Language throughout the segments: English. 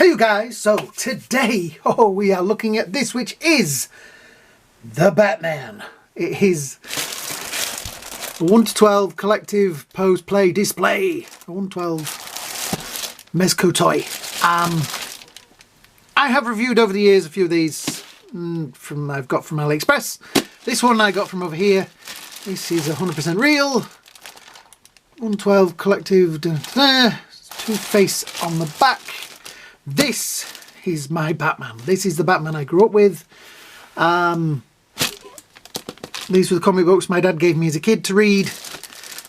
Hey you guys, so today we are looking at this, which is the Batman. It is a 1 to 12 collective pose play display, a 1 to 12 Mezco toy. I have reviewed over the years a few of these I've got from AliExpress. This one I got from over here. This is 100% real. 112 collective, Two-Face on the back. This is my Batman. This is the Batman I grew up with. These were the comic books my dad gave me as a kid to read.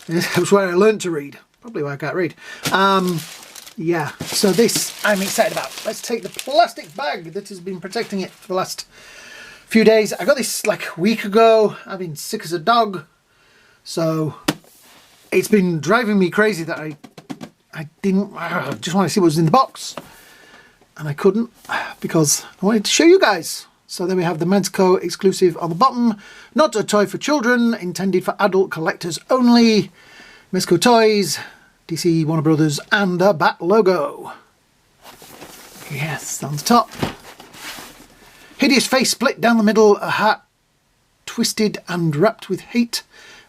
It was where I learned to read. Probably why I can't read. Yeah, so this I'm excited about. Let's take the plastic bag that has been protecting it for the last few days. I got this like a week ago. I've been sick as a dog. So it's been driving me crazy that I just want to see what was in the box. And I couldn't because I wanted to show you guys. So then we have the Mezco exclusive on the bottom. Not a toy for children, intended for adult collectors only. Mezco toys, DC, Warner Brothers, and the Bat logo. Yes, on the top. Hideous face split down the middle, a heart twisted and wrapped with hate,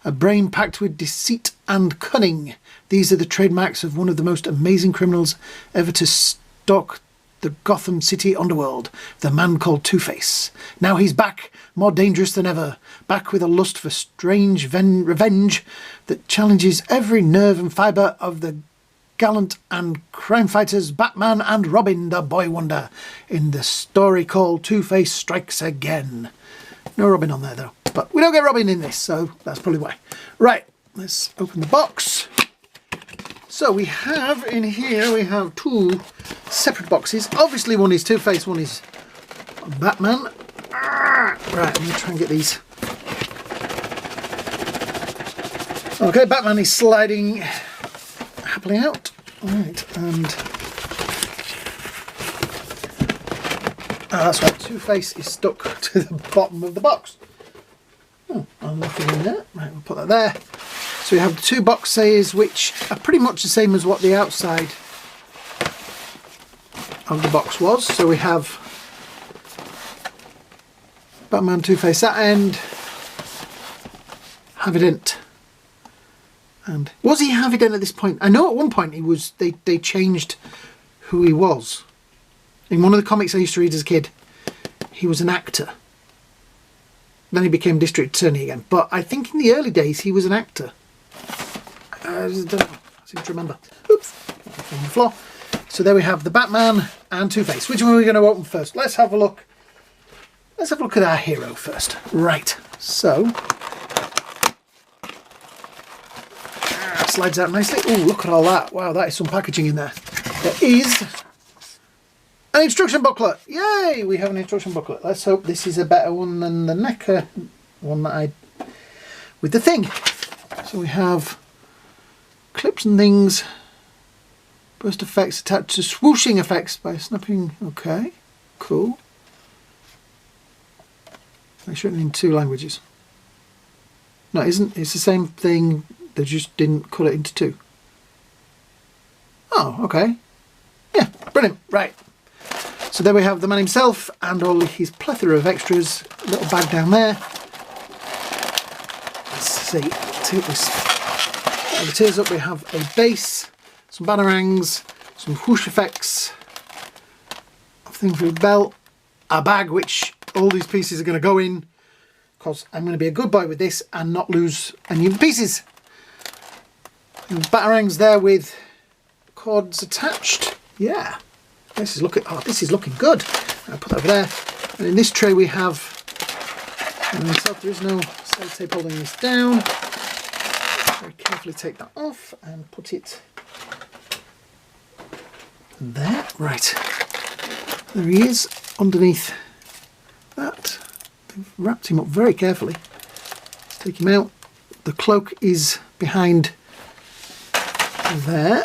a brain packed with deceit and cunning. These are the trademarks of one of the most amazing criminals ever to stalk the Gotham City underworld, the man called Two-Face. Now he's back, more dangerous than ever, back with a lust for strange revenge that challenges every nerve and fibre of the gallant and crime fighters Batman and Robin, the boy wonder, in the story called Two-Face Strikes Again. No Robin on there though, but we don't get Robin in this, so that's probably why. Right, let's open the box. So we have in here, we have two separate boxes. Obviously one is Two-Face, one is Batman. Right, I'm going to try and get these. Okay, Batman is sliding happily out. Right, and that's right, Two-Face is stuck to the bottom of the box. Oh, I'm nothing in there. Right, we'll put that there. So we have two boxes which are pretty much the same as what the outside of the box was. So we have Batman, Two-Face that end, Havident. And was he Havident at this point? I know at one point he was. They changed who he was. In one of the comics I used to read as a kid, he was an actor. Then he became District Attorney again. But I think in the early days he was an actor. I don't know. I seem to remember. Oops, on the floor. So there we have the Batman and Two-Face. Which one are we going to open first? Let's have a look. Let's have a look at our hero first. Right. So slides out nicely. Oh, look at all that! Wow, that is some packaging in there. There is an instruction booklet. Yay! We have an instruction booklet. Let's hope this is a better one than the NECA one that I with the thing. So we have clips and things, burst effects attached to swooshing effects by snapping. Okay, cool. It's written in 2 languages. No, it isn't. It's the same thing. They just didn't cut it into 2. Oh, okay. Yeah, brilliant. Right. So there we have the man himself and all his plethora of extras. Little bag down there. Let's see. Take this. The tears up, we have a base, some banarangs, some whoosh effects, a thing for a belt, a bag which all these pieces are going to go in because I'm going to be a good boy with this and not lose any of the pieces. And batarangs there with cords attached. Yeah, this is looking good. I'll put that over there. And in this tray we have, there is no sellotape holding this down. Very carefully take that off and put it there. Right, there he is underneath that. They've wrapped him up very carefully. Let's take him out. The cloak is behind there.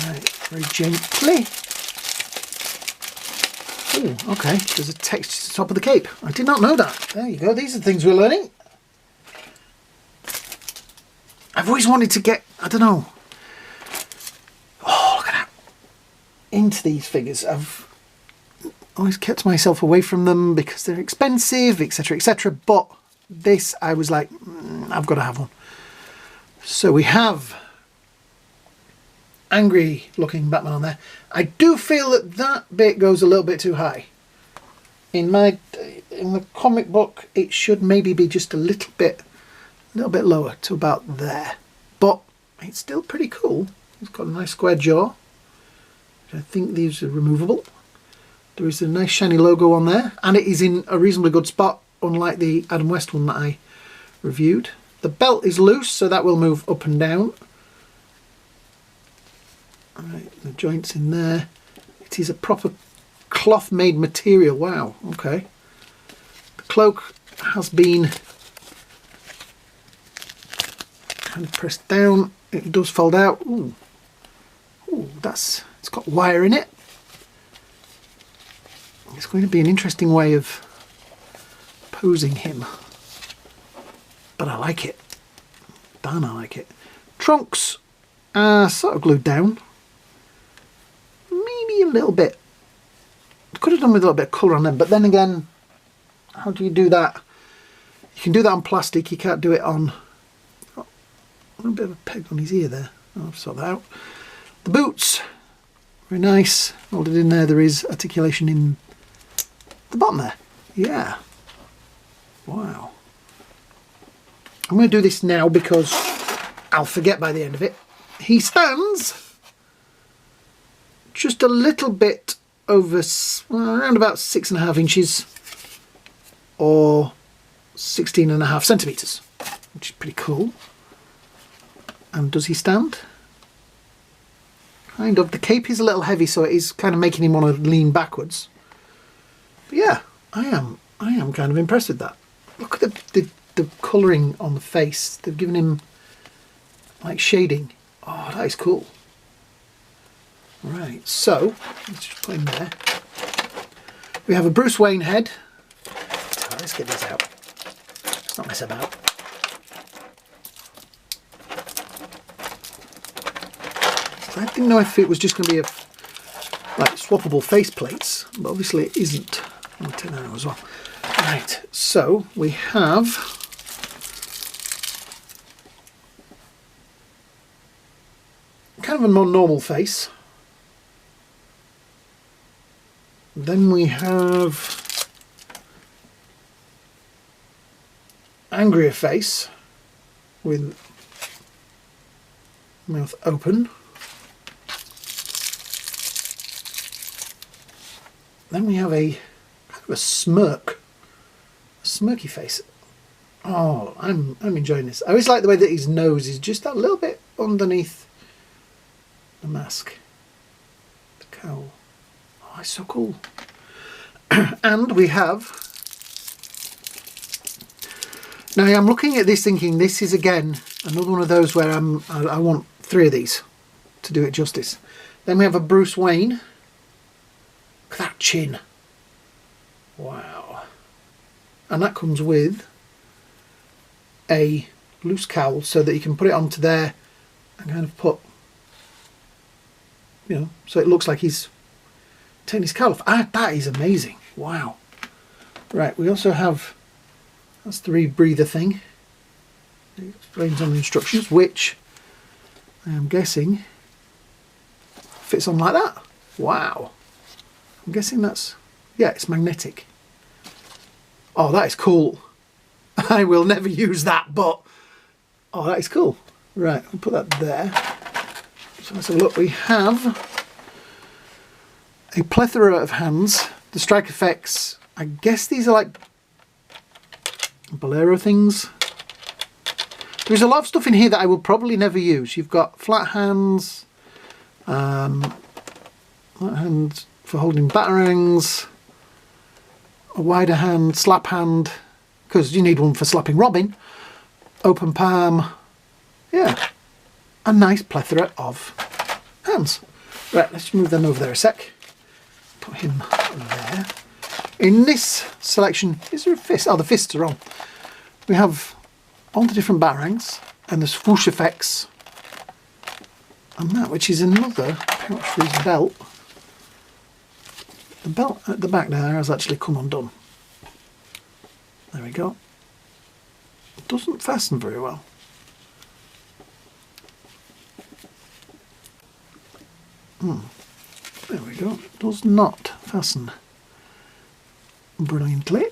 Right, very gently. Oh, okay. There's a text to the top of the cape. I did not know that. There you go. These are the things we're learning. I've always wanted to get, I don't know. Oh, look at that. into these figures. I've always kept myself away from them because they're expensive, etc, etc, but this I was like, I've got to have one. So we have angry looking Batman on there. I do feel that that bit goes a little bit too high. In the comic book it should maybe be just a little bit lower, to about there, but it's still pretty cool. It's got a nice square jaw. I think these are removable. There is a nice shiny logo on there, and it is in a reasonably good spot, unlike the Adam West one that I reviewed. The belt is loose, so that will move up and down. Alright, the joints in there. It is a proper cloth made material. Wow, okay. The cloak has been kind of pressed down. It does fold out. Ooh. Ooh, it's got wire in it. It's going to be an interesting way of posing him, but I like it. Darn, I like it. Trunks are sort of glued down. Maybe a little bit. Could have done with a little bit of colour on them, but then again, how do you do that? You can do that on plastic. You can't do it on. Oh, a bit of a peg on his ear there. I'll sort that out. The boots, very nice. Molded in there. There is articulation in the bottom there. Yeah. Wow. I'm going to do this now because I'll forget by the end of it. He stands just a little bit over, around about 6.5 inches or 16.5 centimetres, which is pretty cool. And does he stand? Kind of. The cape is a little heavy, so it is kind of making him want to lean backwards. But yeah, I am kind of impressed with that. Look at the colouring on the face. They've given him like shading. Oh, that is cool. Right, so let's just put him there. We have a Bruce Wayne head. Oh, let's get these out. Let's not mess about. I didn't know if it was just going to be like swappable face plates, but obviously it isn't. I'll take that out as well. Right, so we have kind of a more normal face. Then we have angrier face with mouth open. Then we have a kind of a smirky face. Oh, I'm enjoying this. I always like the way that his nose is just a little bit underneath the mask. The cowl. Oh, it's so cool. And we have. Now I'm looking at this thinking this is again another one of those where I want 3 of these to do it justice. Then we have a Bruce Wayne. Look at that chin. Wow. And that comes with a loose cowl so that you can put it onto there and kind of put, you know, so it looks like he's taking his cowl off. Ah, that is amazing. Wow. Right, we also have, that's the rebreather thing. It explains on the instructions, which I am guessing fits on like that. Wow. I'm guessing that's, yeah, it's magnetic. Oh, that is cool. I will never use that, but oh, that is cool. Right, I'll put that there. So let's have a look. We have a plethora of hands. The strike effects, I guess these are like bolero things. There's a lot of stuff in here that I will probably never use. You've got flat hands, flat hands for holding batarangs, a wider hand, slap hand, because you need one for slapping Robin, open palm, yeah, a nice plethora of hands. Right, let's move them over there a sec. Put him there. In this selection, is there a fist? Oh, the fists are on. We have all the different batarangs and the swoosh effects and that, which is another pouch for his belt. The belt at the back there has actually come undone. There we go. It doesn't fasten very well. There we go. It does not fasten brilliantly.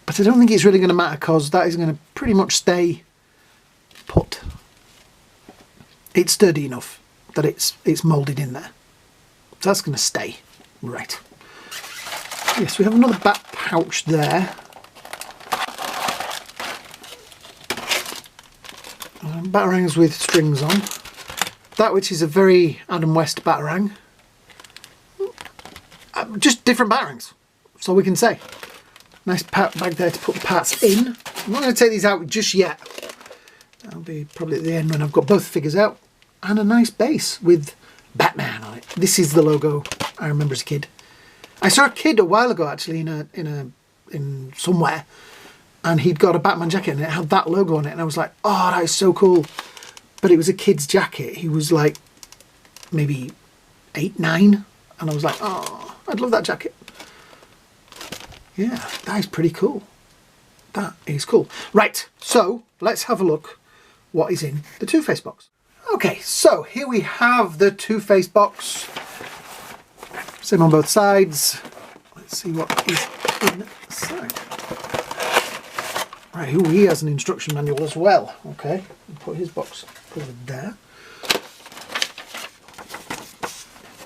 But I don't think it's really going to matter because that is going to pretty much stay put. It's sturdy enough that it's moulded in there. So that's going to stay. Right. Yes, we have another back pouch there. Batarangs with strings on. That which is a very Adam West batarang. Just different batarangs, that's all we can say. Nice bag there to put the parts in. I'm not going to take these out just yet. That'll be probably at the end when I've got both figures out. And a nice base with Batman on it. This is the logo I remember as a kid. I saw a kid a while ago actually in somewhere, and he'd got a Batman jacket and it had that logo on it, and I was like, oh, that is so cool. But it was a kid's jacket. He was like maybe 8, 9, and I was like, oh, I'd love that jacket. Yeah, that is pretty cool. That is cool. Right, so let's have a look what is in the Two-Face box. Okay, so here we have the Two-Face box. Same on both sides. Let's see what is inside. Right, ooh, he has an instruction manual as well. Okay, we'll put his box over there.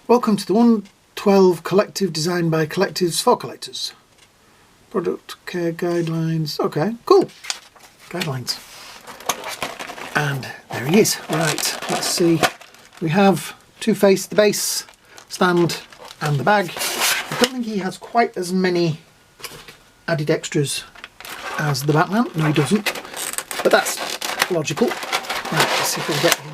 Welcome to the 112 Collective, designed by collectives for collectors. Product care guidelines. Okay, cool. Guidelines. And there he is. Right, let's see. We have Two-Face, the base, stand, and the bag. I don't think he has quite as many added extras as the Batman. No, he doesn't. But that's logical. Right, let's see if we can get him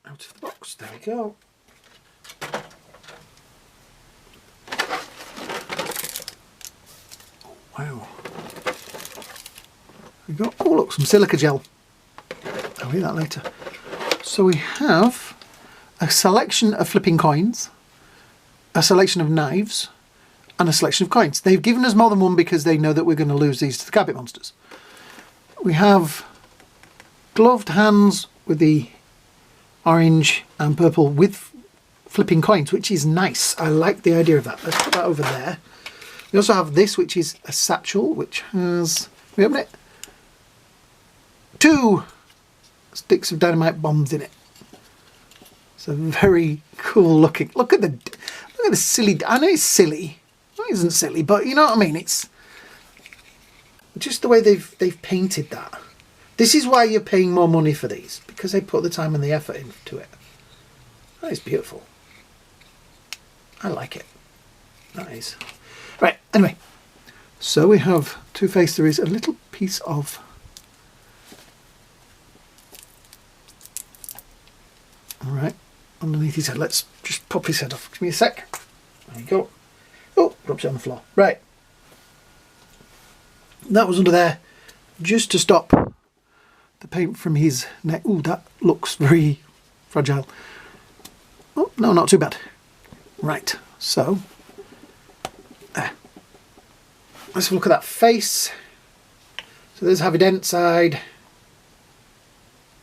out of the box. There we go. Wow. We got, oh look, some silica gel. I'll read that later. So we have a selection of flipping coins, a selection of knives, and a selection of coins. They've given us more than one because they know that we're going to lose these to the carpet monsters. We have gloved hands with the orange and purple with flipping coins, which is nice. I like the idea of that. Let's put that over there. We also have this, which is a satchel, which has, we open it, 2 sticks of dynamite bombs in it. So very cool looking. Look at the silly. I know it's silly. It isn't silly, but you know what I mean. It's just the way they've painted that. This is why you're paying more money for these, because they put the time and the effort into it. That is beautiful. I like it. That is. Right, anyway, so we have Two-Face. There is a little piece of alright, underneath his head. Let's just pop his head off. Give me a sec. There you go. Oh, drops it on the floor. Right. That was under there just to stop the paint from his neck. Ooh, that looks very fragile. Oh, no, not too bad. Right, so let's have a look at that face. So there's Harvey Dent side,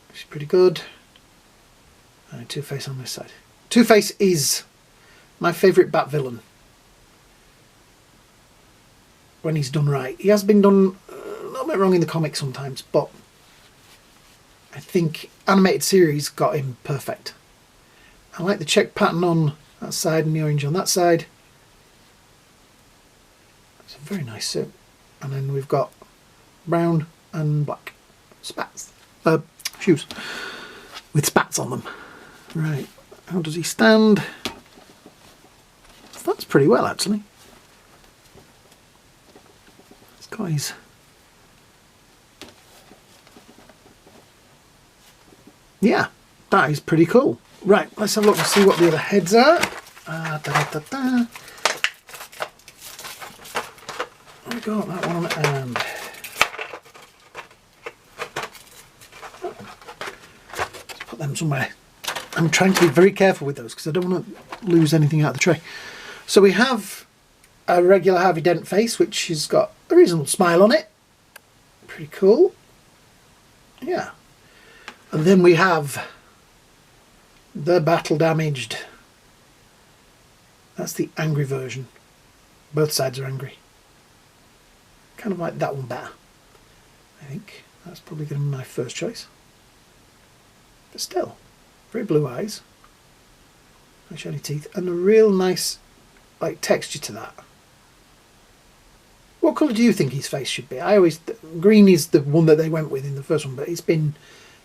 which is pretty good. And Two-Face on this side. Two-Face is my favourite Bat villain when he's done right. He has been done a little bit wrong in the comics sometimes, but I think animated series got him perfect. I like the check pattern on that side and the orange on that side. It's a very nice suit. And then we've got brown and black spats, shoes with spats on them. Right, how does he stand? That's pretty well actually. It's got his yeah, that is pretty cool. Right, let's have a look and see what the other heads are. We got that one, and put them somewhere. I'm trying to be very careful with those because I don't want to lose anything out of the tray. So we have a regular Harvey Dent face, which has got a reasonable smile on it. Pretty cool. Yeah. And then we have the battle damaged. That's the angry version. Both sides are angry. Kind of like that one better, I think. That's probably going to be my first choice. But still, very blue eyes. Nice shiny teeth. And a real nice like texture to that. What colour do you think his face should be? Green is the one that they went with in the first one, but it's been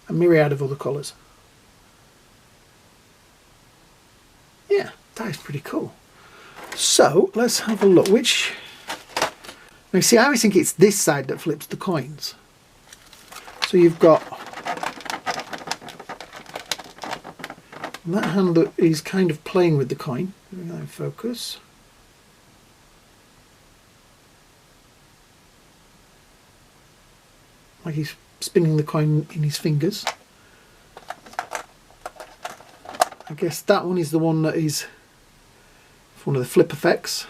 a myriad of other colours. Yeah, that is pretty cool. So let's have a look. Now see, I always think it's this side that flips the coins. So you've got that hand that is kind of playing with the coin. Bring that in focus. Like he's spinning the coin in his fingers. I guess that one is the one that is one of the flip effects.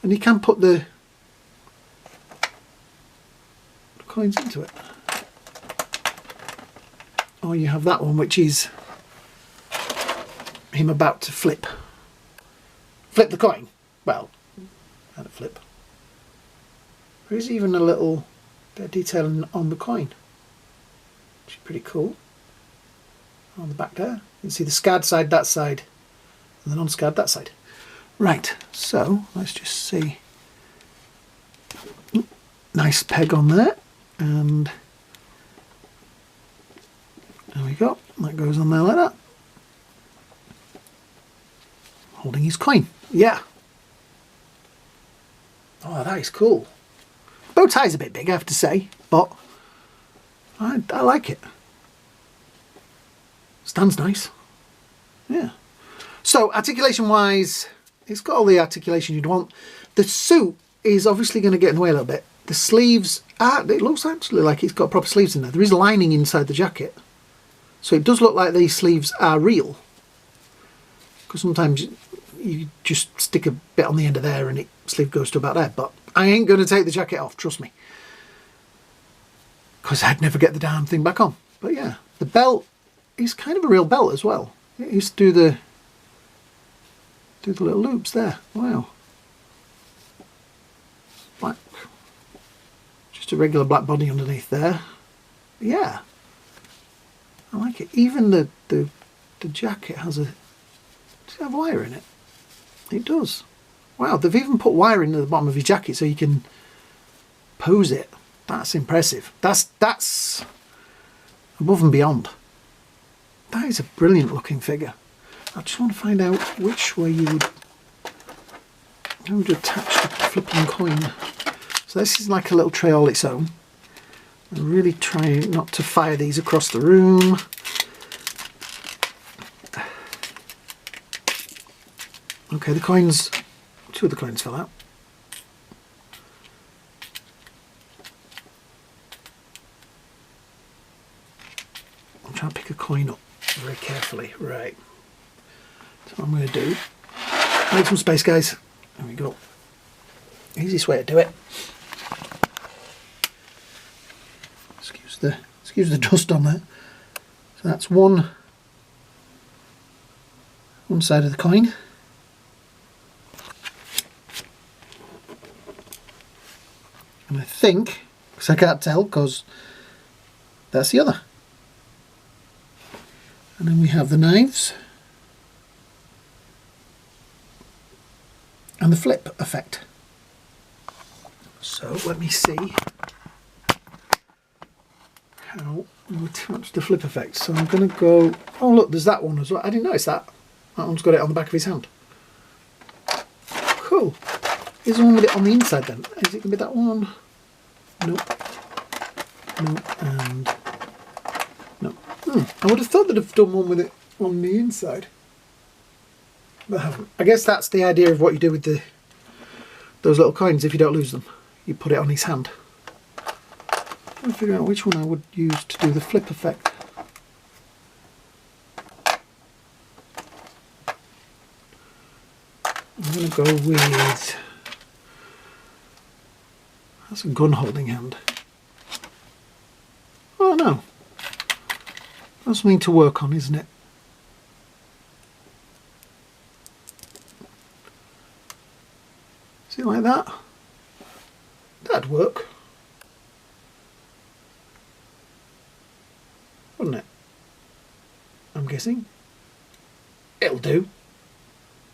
And you can put the coins into it. Or you have that one, which is him about to flip the coin. Well, kind of flip. There is even a little bit of detail on the coin, which is pretty cool. On the back there, you can see the scarred side, that side, and the non-scarred, that side. Right, so let's just see. Nice peg on there, and there we go. That goes on there like that. Holding his coin. Yeah. Oh, that is cool. Bow tie's a bit big, I have to say, but I like it. Stands nice. Yeah. So articulation wise, it's got all the articulation you'd want. The suit is obviously going to get in the way a little bit. The sleeves it looks actually like it's got proper sleeves in there. There is lining inside the jacket, so it does look like these sleeves are real, because sometimes you just stick a bit on the end of there and sleeve goes to about there. But I ain't going to take the jacket off, trust me, because I'd never get the damn thing back on. But yeah, the belt is kind of a real belt as well. It used to do the little loops there. Wow. Black. Just a regular black body underneath there. Yeah. I like it. Even the jacket has does it have wire in it? It does. Wow, they've even put wire into the bottom of your jacket so you can pose it. That's impressive. That's above and beyond. That is a brilliant looking figure. I just want to find out which way you would attach the flipping coin. So this is like a little tray all its own. I'm really trying not to fire these across the room. Okay, the coins, 2 of the coins fell out. I'm trying to pick a coin up very carefully. Right. So what I'm going to do, make some space, guys. There we go. Easiest way to do it. Excuse the dust on there. So that's one side of the coin. And I think, because I can't tell, because that's the other. And then we have the knives and the flip effect. So let me see how we attach the flip effect. So I'm going to go, oh look, there's that one as well. I didn't notice that. That one's got it on the back of his hand. Cool. Is the one with it on the inside then? Is it going to be that one? No. No, and no. I would have thought they'd have done one with it on the inside, but I haven't. I guess that's the idea of what you do with those little coins. If you don't lose them, you put it on his hand. I'm figuring out which one I would use to do the flip effect. go with... That's a gun holding hand. Oh no. That's something to work on, isn't it? See, like that? That'd work. Wouldn't it? I'm guessing. It'll do.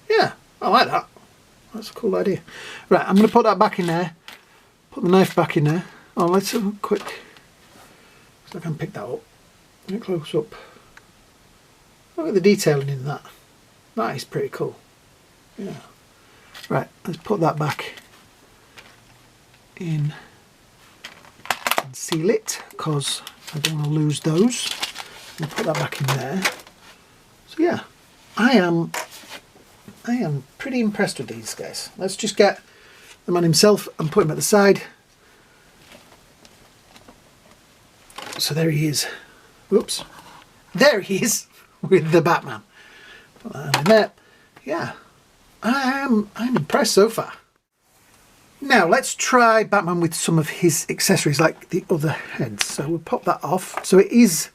Yeah, I like that. That's a cool idea. Right, I'm going to put that back in there. Put the knife back in there. Oh, let's have a quick... So I can pick that up. Get close up. Look at the detailing in that. That is pretty cool. Yeah. Right, let's put that back in and seal it, because I don't want to lose those. I'll put that back in there. So yeah, I am pretty impressed with these guys. Let's just get the man himself and put him at the side. So there he is. Whoops. There he is with the Batman. Put that in there. Yeah, I'm impressed so far. Now let's try Batman with some of his accessories, like the other heads. So we'll pop that off. So it is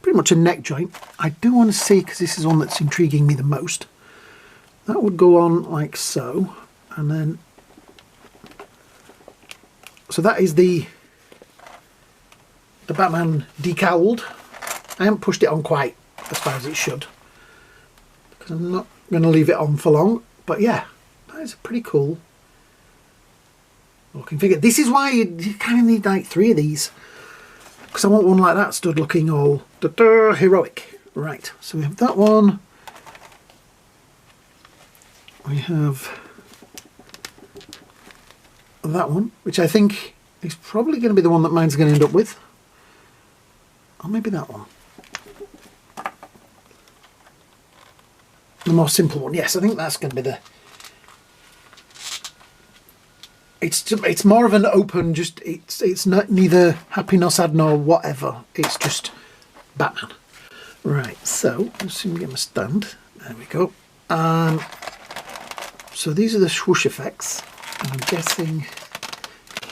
pretty much a neck joint. I do want to see, because this is one that's intriguing me the most. That would go on like so, and then... So that is the Batman decowled. I haven't pushed it on quite as far as it should, because I'm not going to leave it on for long. But yeah, that is a pretty cool looking figure. This is why you kind of need like 3 of these, because I want one like that stood looking all heroic. Right, so we have that one. We have that one, which I think is probably going to be the one that mine's going to end up with. Or maybe that one. The more simple one. Yes, I think that's going to be the... It's more of an open, just it's not neither happy nor sad nor whatever. It's just Batman. Right, so let's see if we get my stand. There we go. So these are the swoosh effects. And I'm guessing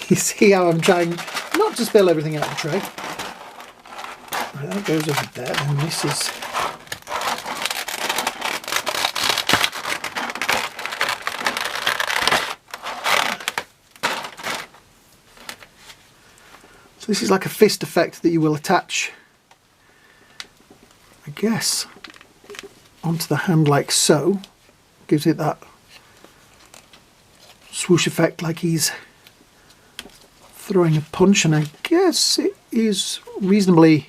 you see how I'm trying not to spill everything out of the tray. Right, that goes over there, and this is... So this is like a fist effect that you will attach, I guess, onto the hand like so. Gives it that swoosh effect, like he's throwing a punch, and I guess it is reasonably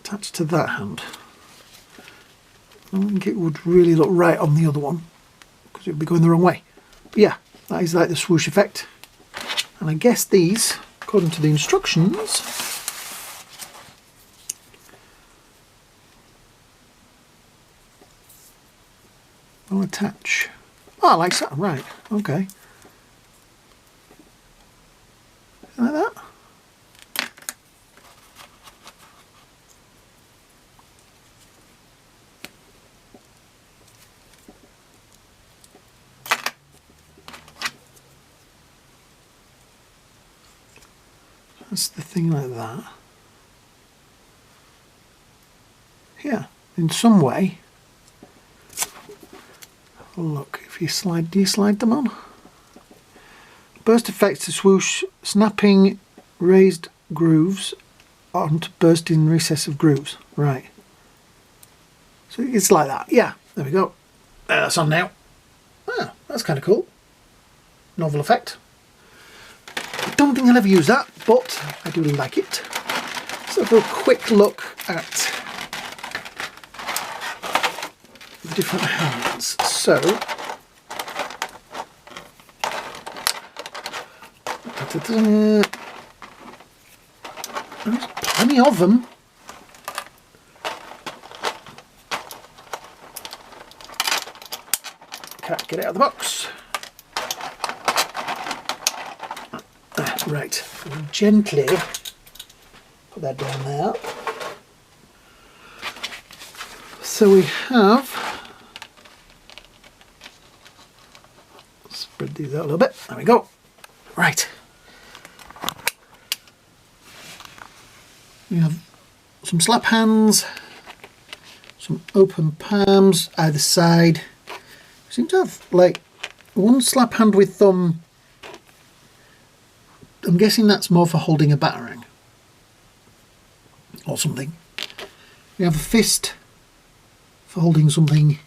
attached to that hand. I don't think it would really look right on the other one, because it would be going the wrong way. But yeah, that is like the swoosh effect. And I guess these, according to the instructions, will attach. Oh, like that, right, okay. Like that. That's the thing, like that. Yeah, in some way. Look, if you slide, do you slide them on? Burst effects to swoosh, snapping raised grooves onto bursting recess of grooves. Right. So it's like that. Yeah, there we go. That's on now. Ah, that's kind of cool. Novel effect. I don't think I'll ever use that, but I do like it. So have a quick look at the different hands. So there's plenty of them. Can't get it out of the box. Right, we'll gently put that down there. So we have do that a little bit. There we go. Right. We have some slap hands, some open palms either side. We seem to have like one slap hand with thumb. I'm guessing that's more for holding a batarang or something. We have a fist for holding something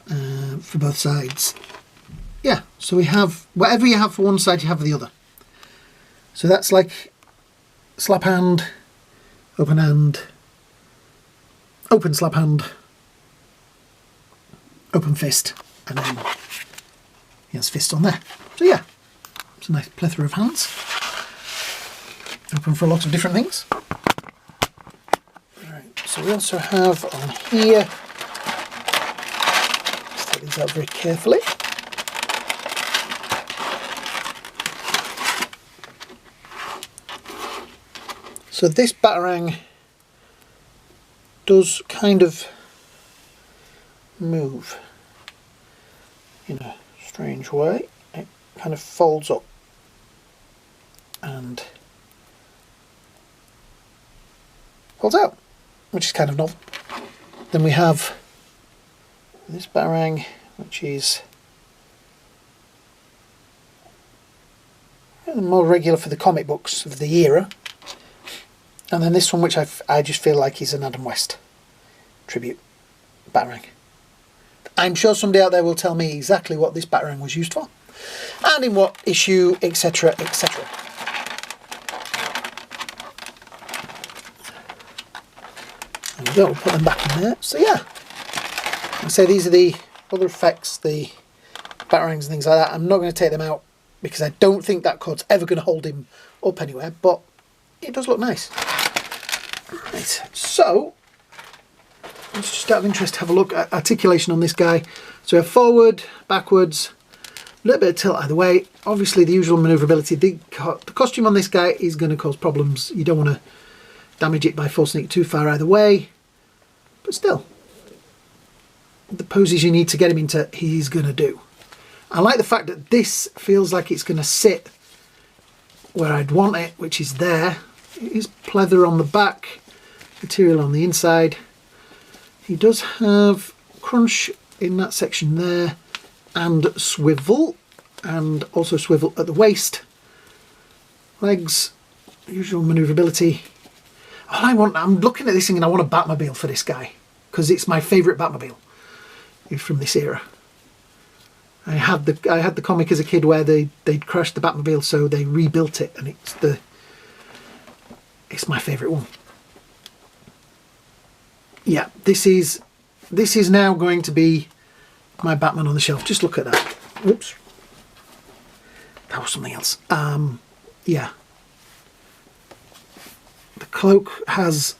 for both sides. Yeah, so we have whatever you have for one side, you have for the other. So that's like slap hand, open slap hand, open fist, and then he has fist on there. So yeah, it's a nice plethora of hands. Open for a lot of different things. Right, so we also have on here, let's take these out very carefully. So this batarang does kind of move in a strange way. It kind of folds up and folds out, which is kind of novel. Then we have this batarang, which is more regular for the comic books of the era. And then this one, which I just feel like is an Adam West tribute batarang. I'm sure somebody out there will tell me exactly what this batarang was used for, and in what issue, etc., etc. There we go, we'll put them back in there. So yeah, I say these are the other effects, the batarangs and things like that. I'm not going to take them out because I don't think that cord's ever going to hold him up anywhere, but it does look nice. Right, so let's just out of interest have a look at articulation on this guy. So we have forward, backwards, a little bit of tilt either way. Obviously the usual manoeuvrability. The costume on this guy is going to cause problems. You don't want to damage it by forcing it too far either way, but still, the poses you need to get him into, he's going to do. I like the fact that this feels like it's going to sit where I'd want it, which is there. It is pleather on the back, material on the inside. He does have crunch in that section there, and swivel, and also swivel at the waist. Legs, usual manoeuvrability. All I want, I'm looking at this thing and I want a Batmobile for this guy, because it's my favourite Batmobile from this era. I had the comic as a kid where they'd crashed the Batmobile, so they rebuilt it, and it's my favourite one. Yeah, this is now going to be my Batman on the shelf. Just look at that. Oops, that was something else. Yeah, the cloak has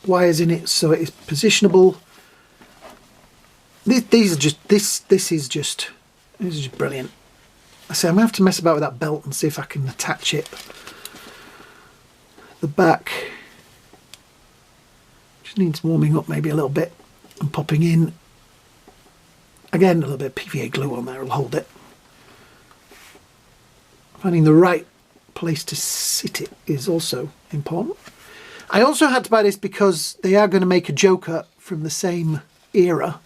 wires in it, so it is positionable. This is just brilliant. I say I'm gonna have to mess about with that belt and see if I can attach it. The back just needs warming up maybe a little bit and popping in. Again, a little bit of PVA glue on there will hold it. Finding the right place to sit it is also important. I also had to buy this because they are going to make a Joker from the same era.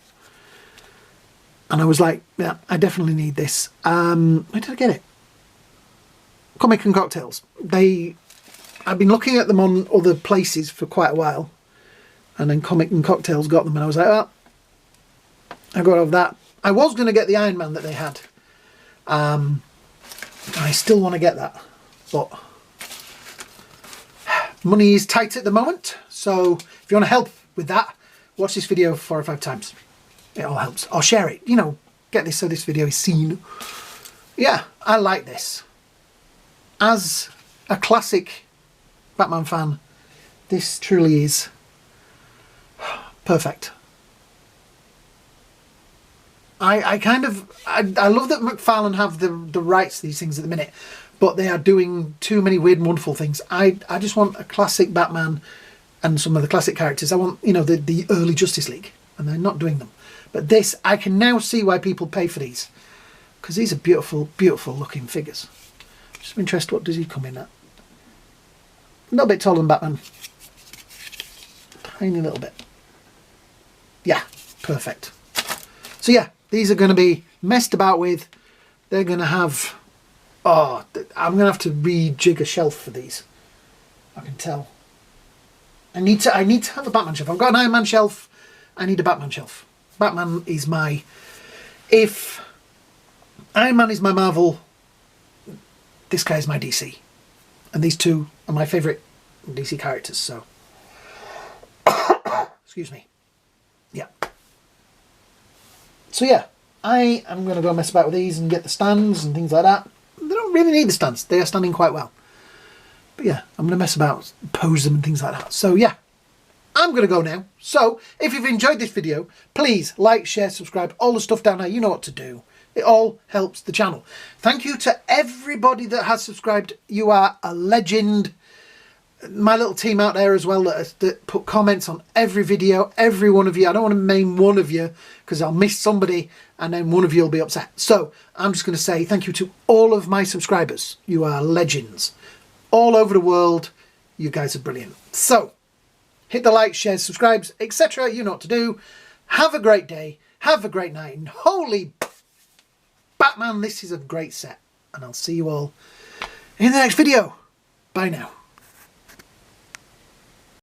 And I was like, yeah, I definitely need this. Where did I get it? Comic and Cocktails. I've been looking at them on other places for quite a while. And then Comic and Cocktails got them, and I was like, well, I got over that. I was going to get the Iron Man that they had. I still want to get that. But money is tight at the moment. So if you want to help with that, watch this video 4 or 5 times. It all helps. Or share it. You know, get this so this video is seen. Yeah, I like this. As a classic Batman fan, this truly is perfect. I love that McFarlane have the rights to these things at the minute, but they are doing too many weird and wonderful things. I just want a classic Batman and some of the classic characters. I want, you know, the early Justice League, and they're not doing them. But this, I can now see why people pay for these, because these are beautiful, beautiful looking figures. Just interested, what does he come in at? A little bit taller than Batman. Tiny little bit. Yeah, perfect. So yeah, these are going to be messed about with. They're going to have... Oh, I'm going to have to rejig a shelf for these. I can tell. I need to have a Batman shelf. I've got an Iron Man shelf. I need a Batman shelf. Batman is my... If Iron Man is my Marvel, this guy is my DC. And these two are my favourite DC characters, so... Excuse me. Yeah. So yeah, I am going to go mess about with these and get the stands and things like that. They don't really need the stands. They are standing quite well. But yeah, I'm going to mess about, pose them and things like that. So yeah, I'm going to go now. So if you've enjoyed this video, please like, share, subscribe, all the stuff down there. You know what to do. It all helps the channel. Thank you to everybody that has subscribed. You are a legend. My little team out there as well that put comments on every video, every one of you. I don't want to name one of you because I'll miss somebody and then one of you will be upset. So I'm just going to say thank you to all of my subscribers. You are legends. All over the world, you guys are brilliant. So hit the like, share, subscribes, etc. You know what to do. Have a great day. Have a great night. And holy Batman, this is a great set. And I'll see you all in the next video. Bye now.